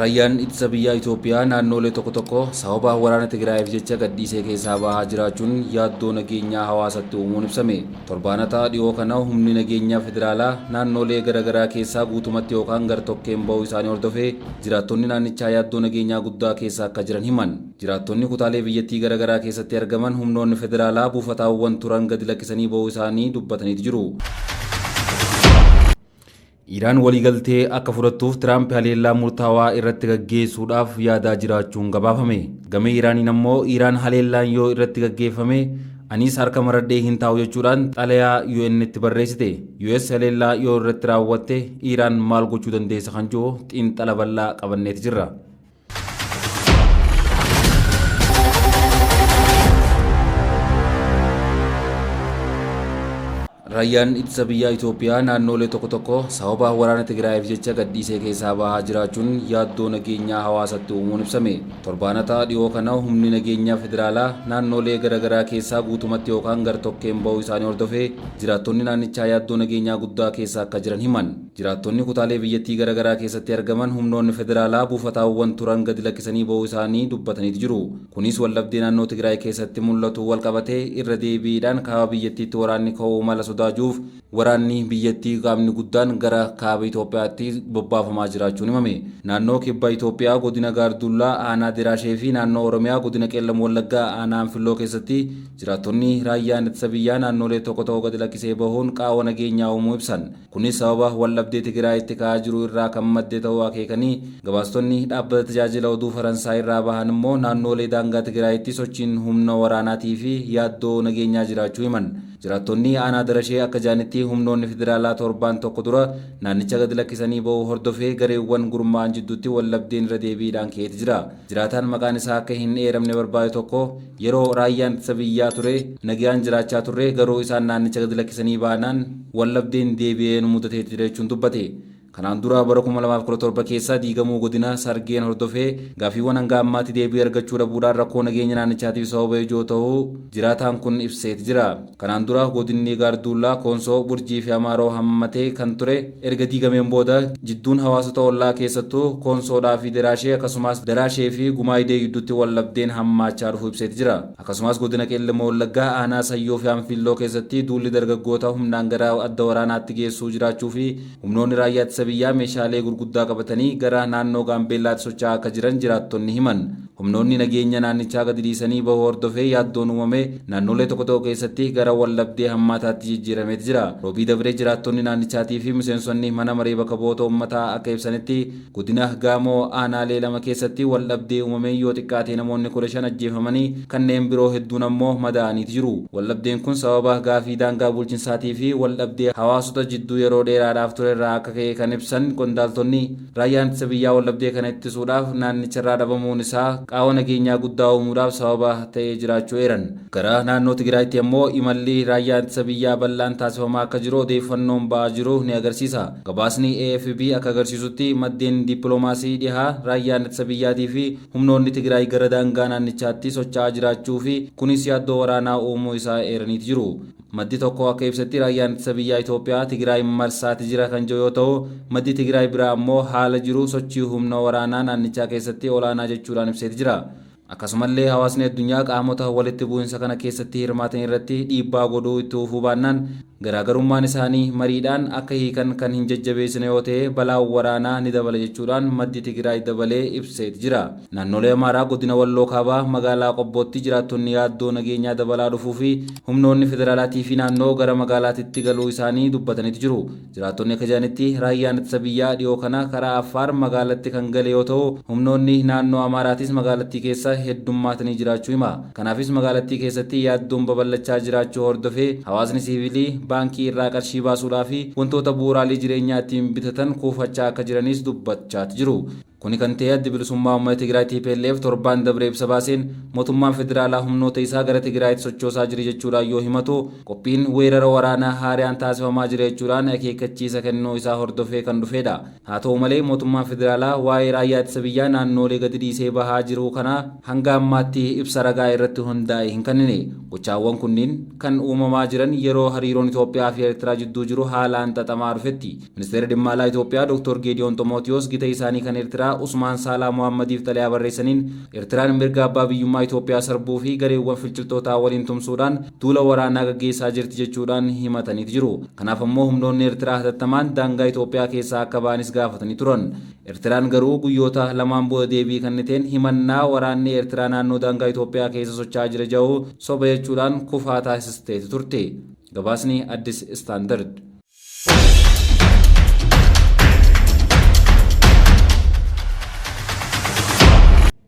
Raayyaan ittisa biyyaa Itoophiyaa naannolee tokko tokko sababa waraana Tigraayiif jecha gadhiisee keessaa bahaa jiraachuun yaaddoo nageenyaa hawaasatti uumuun ibsame. Torbaanota dhiyoo kana humni nageenyaa federaalaa naannolee garaagaraa keessaa guutumatti yookaan gar-tokkeen bahuu isaanii hordofee jiraattonni naannichaa yaaddoo nageenyaa guddaa keessa akka jiran himan. Jiraattonni kutaalee biyyattii garaagaraa keessatti argaman humnoonni federaalaa buufataawwan turan gadi lakkisanii bahuu isaanii dubbataniitu jiru. Iraan waliigaltee akka fudhattuuf Tiraamp haleellaa murtaawaa irratti gaggeessuudhaaf yaadaa jiraachuun gabaafame. Gama Iraaniin ammoo Iraan haleellaan yoo irratti gaggeeffame anis harka maradhee hin taa'u jechuudhaan xalayaa UN itti barreessite. US haleellaa yoo irratti raawwatte Iraan maal gochuu dandeessa kan jiru xiinxala bal'aa qabanneeti jirra. Raayyaan ittisa biyyaa Itoophiyaa naannolee tokko tokko sababa waraana Tigraayiif jecha gadhiisee keessaa bahaa jiraachuun yaaddoo nageenyaa hawaasatti uumuun ibsame. Torbaanota dhiyoo kana humni nageenyaa federaalaa naannolee garaagaraa keessaa guutumatti yookaan gar-tokkeen bahuu isaanii hordofee jiraattonni naannichaa yaaddoo nageenyaa guddaa keessa akka jiran himan. Jiraattonni kutaalee biyyattii garaagaraa keessatti argaman humnoonni federaalaa buufataawwan turan gadi lakkisanii bahuu isaanii dubbataniitu jiru. Kunis waldhabdee naannoo Tigraay keessatti mul'atu walqabatee irra deebiidhaan kaaba biyyattiitti waraanni ka'uu mala sodaachuuf waraanni biyyattii qaamni guddaan gara kaaba Itoophiyaatti bobbaafamaa jiraachuun himame. Naannoo kibba Itoophiyaa godina Gaardullaa aanaa Diraashee fi naannoo Oromiyaa godina Qeellam Wallaggaa aanaa Anfilloo keessatti jiraattonni raayyaan ittisa biyyaa naannolee tokko tokko gadi lakkisee bahuun qaawwa nageenyaa uumuu ibsan. Kunis sababa waldhabdee Tigraayitti ka'aa jiru irraa kan madde ta'uu akeekanii gabaastonni dhaabbata tajaajila oduu Faransaay irraa bahan immoo naannolee daangaa Tigraayitti sochiin humna waraanaatii fi yaaddoo nageenyaa jiraachuu himan. Jiraattonni aanaa Darashee akka jaanitti humnoonni federaalaa torbaan tokko dura naannicha gadi lakkisanii bahuu hordofee gareewwan gurmaa'an jidduutti waldhabdeen irra deebiidhaan ka'eeti jira. Jiraataan maqaan isaa akka hin eeramne barbaade tokko yeroo raayyaan ittisa biyyaa ture nagaan jiraachaa turre garuu isaan naannicha gadi lakkisanii baanaan waldhabdeen deebi'ee nu mudateeti jira jechuun dubbate. Kanaan dura bara 2017 keessa diigamuu godina Sargeen hordofee gaafiiwwan hanga ammaatti deebii argachuu dhabuudhaan rakkoo nageenya naannichaatiif sababa ijoo ta'uu jiraataan kun ibseeti jira. Kanaan dura godinni Gaardullaa, Koonsoo, Burjii fi Amaaroo hammatee kan ture erga diigameen booda jidduun hawaasota ollaa keessattuu Koonsoodhaa fi Daraashee akkasumas Daraashee fi Gumaayidee gidduutti waldhabdeen hammaachaa dhufu ibseeti jira. Akkasumas godina Qeellam Wallaggaa aanaa Sayyoo fi Anfilloo keessatti duulli dargaggoota humnaan gara adda waraanaatti geessuu jiraachuu fi humnoonni raayyaa ittisa biyyaa meeshaalee gurguddaa qabatanii gara naannoo Gaambeellaatti socho'aa akka jiran jiraattonni himan. Humnoonni nageenya naannichaa gadi dhiisanii bahuu hordofee yaaddoon uumame naannolee tokko tokko keessatti gara waldhabdee hammaataatti jijjiirameeti jira. Roobii dabree jiraattonni naannichaatii fi miseensonni mana maree bakka bu'oota uummataa akka ibsanitti godina Gaamoo aanaalee lama keessatti waldhabdee uumame yoo xiqqaate namoonni 15 ajjeefamanii kanneen biroo hedduun ammoo madaa'aniiti jiru. Waldhabdeen kun sababa gaafii daangaa bulchiinsaatii fi waldhabdee hawaasota jidduu yeroo dheeraadhaaf ture irraa akka ka'e kan ibsan qondaaltonni raayyaan ittisa biyyaa waldhabdee kana ittisuudhaaf naannicharraa dhabamuun isaa qaawwa nageenyaa guddaa uumuudhaaf sababa ta'ee jiraachuu eeran. Gara naannoo Tigraayitti ammoo imalli raayyaan ittisa biyyaa bal'aan taasifamaa akka jiru odeeffannoon ba'aa jiru ni agarsiisa. Gabaasni AFP akka agarsiisutti maddeen dippiloomaasii dhihaa raayyaan ittisa biyyaatii fi humnoonni Tigraay gara daangaa naannichaatti socho'aa jiraachuu fi kunis yaaddoo waraanaa uumuu isaa eeraniiti jiru. Maddi tokko akka ibsatti raayyaan ittisa biyyaa Itoophiyaa Tigraay marsaati jira kan jiru yoo ta'u maddi Tigraay biraa ammoo haala jiru sochii humna waraanaa naannichaa keessatti olaanaa jechuudhaan ibseeti jira. Akkasumallee hawaasni addunyaa qaamota walitti bu'insa kana keessatti hirmaatan irratti dhiibbaa godhuu itti fufuu baannaan garaagarummaan isaanii mariidhaan akka hiikan kan hin jajjabeessine yoo ta'e balaan waraanaa ni dabala jechuudhaan maddi Tigraay dabalee ibseeti jira. Naannolee Amaaraa godina Walloo Kaabaa magaalaa Qobbootti jiraattonni yaaddoo nageenyaa dabalaa dhufuu fi humnoonni federaalaatii fi naannoo gara magaalaatitti galuu isaanii dubbataniitu jiru. Jiraattonni akka jedhanitti raayyaan ittisa biyyaa dhiyoo kana karaa Affaar magaalatti kan gale yoo ta'u humnoonni naannoo Amaaraatis magaalattii keessa heddummaatanii jiraachuu hima. Kanaafis magaalattii keessatti yaaddoon babal'achaa jiraachuu hordofee hawaasni siivilii baankii irraa qarshii baasuudhaa fi wantoota bu'uuraalee jireenyaa ittiin bitatan kuufachaa akka jiranis dubbachaati jiru. Kuni kan ta'e adda bilisummaa uummata Tigraay TPLF torbaan dabree ibsa baaseen mootummaan federaalaa humnoota isaa gara Tigraayitti sochoosaa jira jechuudhaan yoo himatu qophiin weerara waraanaa haaraan taasifamaa jira jechuudhaan akeekkachiisa kennuu isaa hordofee kan dhufedha. Haa ta'u malee mootummaan federaalaa waa'ee raayyaa ittisa biyyaa naannolee gadi dhiisee bahaa jiru kana hanga ammaatti ibsa ragaa irratti hundaa'e hin kennine. Gochaawwan kunniin kan uumamaa jiran yeroo hariiroon Itoophiyaa fi Eertiraa jidduu jiru haalaan xaxamaa dhufetti. Ministeerri dhimma alaa Itoophiyaa Dr. Geediyoon Ximootiyoos gita isaanii kan Eertiraa Usmaan Saalaa Mohammadiif xalayaa barreessaniin Eertiraan mirga abbaa biyyummaa Itoophiyaa sarbuu fi gareewwan finciltootaa waliin tumsuudhaan duula waraanaa gaggeessaa jirti jechuudhaan himatanii jiru. Kanaaf ammoo humnoonni Eertiraa hatattamaan daangaa Itoophiyaa keessaa akka ba'anis gaafatanii turan. Eertiraan garuu guyyoota lamaan booda deebii kenniteen himannaa waraanni Eertiraa naannoo daangaa Itoophiyaa keessa socho'aa jira jedhu soba jechuudhaan kufaa taasistee turte. Gabaasni Addis Standard.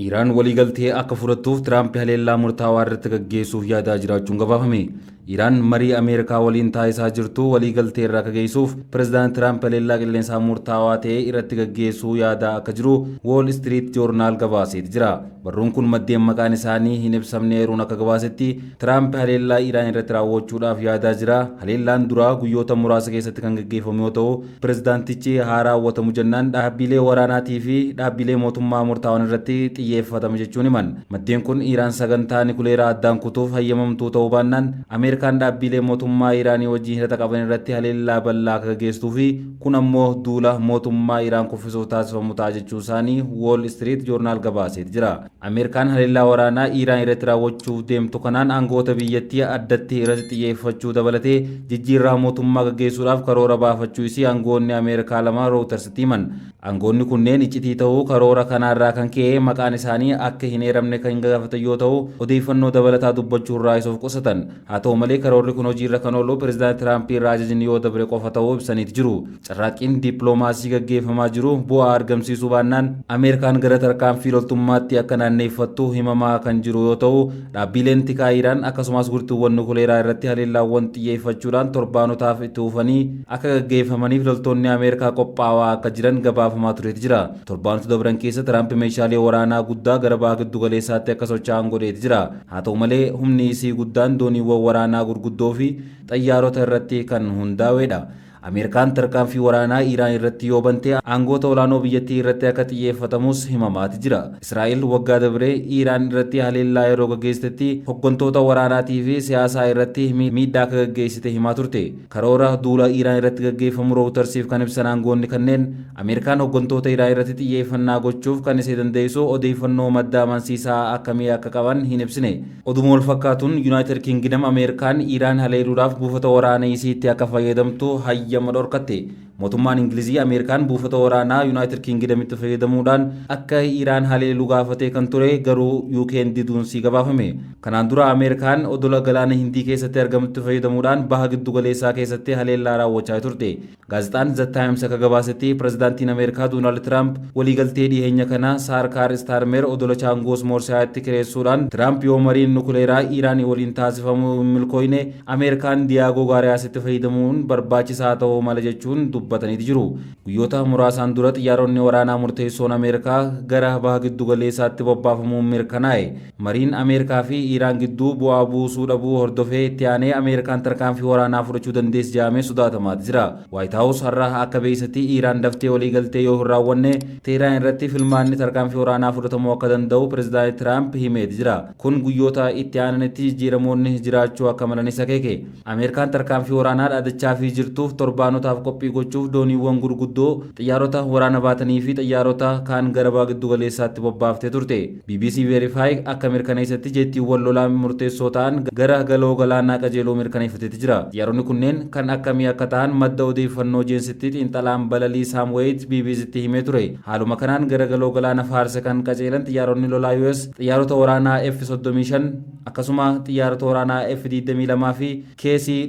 Iraan waliigaltee akka fudhattuuf Tiraamp haleellaa murtaawaa irratti gaggeessuuf yaadaa jiraachuun gabaafame. Iraan marii Ameerikaa waliin taasisaa jirtu waliigaltee irraa akka geessuuf pireezidaant Tiraamp haleellaa qilleensaa murtaawaa ta'e irratti gaggeessuu yaadaa akka jiru Wall Street Journal gabaasee jira. Barruun kun maddeen maqaan isaanii hin ibsamne eeruun akka gabaasetti Tiraamp haleellaa Iraan irratti raawwachuudhaaf yaadaa jira. Haleellaan duraa guyyoota muraasa keessatti kan gaggeeffamu yoo ta'u, pireezidaantichi haa raawwatamu jennaan dhaabbilee waraanaatii fi dhaabbilee mootummaa murtaawwan irratti xiyyeeffatama jechuun himan. Maddeen kun Iraan sagantaa nikuleeraa addaan kutuuf hayyamamtuu ta'uu baannaan Ameerikaan dhaabbilee mootummaa Iraanii wajjin hidhata qaban irratti haleellaa bal'aa akka gaggeessituu fi kun ammoo duula mootummaa Iraan kuffisuuf taasifamu ta'a jechuu isaanii Wall Street Journal gabaasee jira. Ameerikaan haleellaa waraanaa Iraan irratti raawwachuuf deemtu kanaan aangoota biyyattii addatti irratti xiyyeeffachuu dabalatee jijjiirraa mootummaa gaggeessuudhaaf karoora baafachuu isii aangoonni Ameerikaa lama Rootersitti himan. Aangoonni kunneen iccitii ta'uu karoora kanaarraa kan ka'e maqaan isaanii akka hin eeramne kan gaafatan yoo ta'u, odeeffannoo dabalataa dubbachuurraa isoof qusatan. Haa ta'u malee karoorri kun hojiirra kan oolu pireezidaant Tiraamp irraa ajajni yoo dabre qofa ta'uu ibsaniiti jiru. Carraaqqiin dippiloomaasii gaggeeffamaa jiru bu'aa argamsiisuu baannaan Ameerikaan gara tarkaanfii loltummaatti akka naanneeffattu himamaa kan jiru yoo ta'u, dhaabbileen tikaa Iraan akkasumas gurtuuwwan nukuleeraa irratti haleellaawwan xiyyeeffachuudhaan torbaanotaaf itti fufanii akka gaggeeffamaniif loltoonni Ameerikaa qophaa'aa akka jiran gabaafamaa tureeti jira. Torbaanota dabran keessa Tiraamp meeshaalee waraanaa guddaa gara baha giddu galeessaatti akka socho'an godheeti jira. Haa ta'u malee humni isii guddaan dooniiwwan waraanaa gurguddoo fi xayyaarota irratti kan hundaa'edha. Ameerikaan tarkaanfii waraanaa Iraan irratti yoo bante aangoota olaanoo biyyattii irratti akka xiyyeeffatamus himamaati jira. Israa'el waggaa dabree Iraan irratti haleellaa yeroo gaggeessitetti hooggantoota waraanaatii fi siyaasaa irratti miidhaa akka gaggeessite himaa turte. Karoora duula Iraan irratti gaggeeffamu Rootersiif kan ibsan aangoonni kanneen Ameerikaan hooggantoota Iraan irratti xiyyeeffannaa gochuuf kan isee dandeessu odeeffannoo madda amansiisaa akkamii akka qaban hin ibsine. Oduma wal fakkaatuun Yuunaayitid Kingdom Ameerikaan Iraan haleeluudhaaf buufata waraanaa isiitti akka fayyadamtu hayyama dhorkatte. Mootummaan Ingilizii Ameerikaan buufata waraanaa Yuunaayitid Kingdamitti fayyadamuudhaan akka Iraan haleeluu gaafatee kan ture garuu UK'n diduunsii gabaafame. Kanaan dura Ameerikaan odola galaana Hindii keessatti argamutti fayyadamuudhaan baha giddu galeessaa keessatti haleellaa raawwachaa turte. Gaazexaan The Times akka gabaasetti pireezidaantiin Ameerikaa Doonaald Tiraamp waliigaltee dhiyeenya kana Saarkaar Staarmer odola Chaangoos Moorsiyaatti kireessuudhaan Tiraamp yoo mariin nukuleeraa Iraan waliin taasifamu hin milkooyne Ameerikaan Diyaagoo Gaariyaasitti fayyadamuun barbaachisaa ta'uu mala jechuun dubbataniiti jiru. Guyyoota muraasaan dura xiyyaaronni waraanaa murteessoon Ameerikaa gara baha giddu galeessaatti bobbaafamuun mirkanaa'e. Mariin Ameerikaa fi Iraan gidduu bu'aa buusuu dhabuu hordofee itti aanee Ameerikaan tarkaanfii waraanaa fudhachuu dandeessi jedhamee sodaatamaati jira. Waayit Haawus har'a akka beeksisatti Iraan daftee waliigaltee yoo hin raawwanne Teheraan irratti filmaanni tarkaanfii waraanaa fudhatamuu akka danda'u pireezidaanti Tiraamp himeeti jira. Kun guyyoota itti aananitti jijjiiramoonni jiraachuu akka malanis akeeke. Ameerikaan tarkaanfii waraanaa dhaadachaa fi jirtuuf torbaanotaaf qophii gochuuf dooniiwwan gurguddoo xiyyaarota waraana baatanii fi xiyyaarota kaan gara baha giddu galeessaatti bobbaaftee turte. BBC Verify akka mirkaneessatti jettiiwwan lolaa murteessoo ta'an gara galoo galaanaa qajeeloo mirkaneeffateeti jira. Xiyyaaronni kunneen kan akkamii akka ta'an madda odeeffannoo jeensitti xiinxalaan balalii Sam Wade BBCtti himee ture. Haaluma kanaan gara galoo galaana Faarsa kan qajeelan xiyyaaronni lolaa US xiyyaarota waraanaa F-35 akkasuma xiyyaarota waraanaa F-22 fi keesii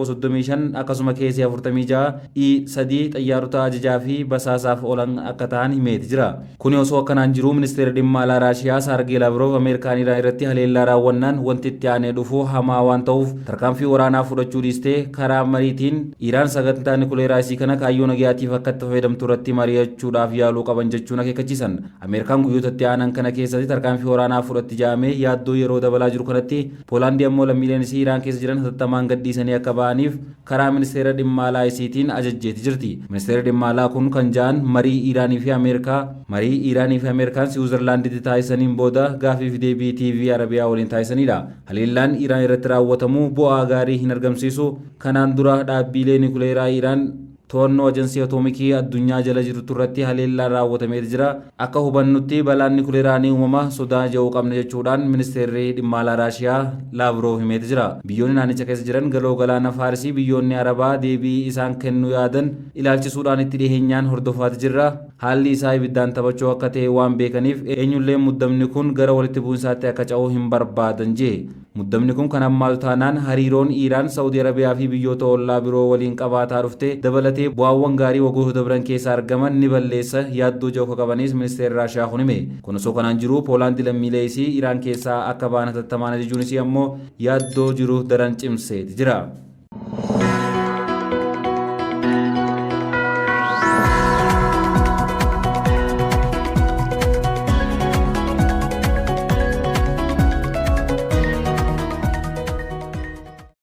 135 akkasuma keesii 46 E-3 xiyyaarota ajajaa fi basaasaaf oolan akka ta'an himeeti jira. Kun osoo akkanaan jiru ministeera dhimma alaa Raashiyaa Saargee Laavrov Ameerikaan Iraan irratti haleellaa raawwannaan wanti itti aanee dhufu hamaa waan ta'uuf tarkaanfii waraanaa fudhachuu dhiistee karaa mariitiin Iraan sagantaa nikuleeraa isii kana kaayyoo nagayaatiif akka itti fayyadamtu irratti mari'achuudhaaf yaaluu qaban jechuun akeekkachiisan. Ameerikaan guyyoota itti aanan kana keessatti tarkaanfii waraanaa fudhatti jedhamee yaaddoo yeroo dabalaa jiru kanatti Poolaandii ammoo lammiileen isii Iraan keessa jiran hatattamaan gadhiisanii akka ba'aniif karaa ministeera dhimma alaa isiitiin ajajjeeti jirti. Ministeerri dhimma alaa kun kan ja'an marii Iraanii fi Ameerikaan Siwiizerlaanditti taasisaniin booda gaafii fi deebii TV Arabiyaa waliin taasisanidha. Haleellaan Iraan irratti raawwatamu bu'aa gaarii hin argamsiisu. Kanaan dura dhaabbilee nikuleeraa Iraan to'annoo ajansii atoomikii addunyaa jala jirtu irratti haleellaan raawwatamee jira. Akka hubannutti balaan nikuleeraanii uumama sodaa jedhu qabna jechuudhaan ministeerri dhimma alaa Raashiyaa Laavrov himee jira. Biyyoonni naannicha keessa jiran galoo galaana Faarsii biyyoonni Arabaa deebii isaan kennuu yaadan ilaalchisuudhaan itti dhiheenyaan hordofaa jirra. Haalli isaa ibiddaan taphachuu akka ta'e waan beekaniif eenyullee muddamni kun gara walitti bu'insaatti akka ce'u hin barbaadan jee. Muddamni kun kan hammaatu taanaan hariiroon Iiraan, Saawudii Arabiyaa fi biyyoota ollaa biroo waliin qabaataa dhufte dabalatee bu'aawwan gaarii waggoota dabran keessa argaman ni balleessa yaaddoo jedhu qabanis ministeerri Raashiyaa kun hime. Kun osoo kanaan jiru Poolaandi lammiilee isii Iiraan keessaa akka ba'an hatattamaan ajajuun isii ammoo yaaddoo jiru daran cimseeti jira.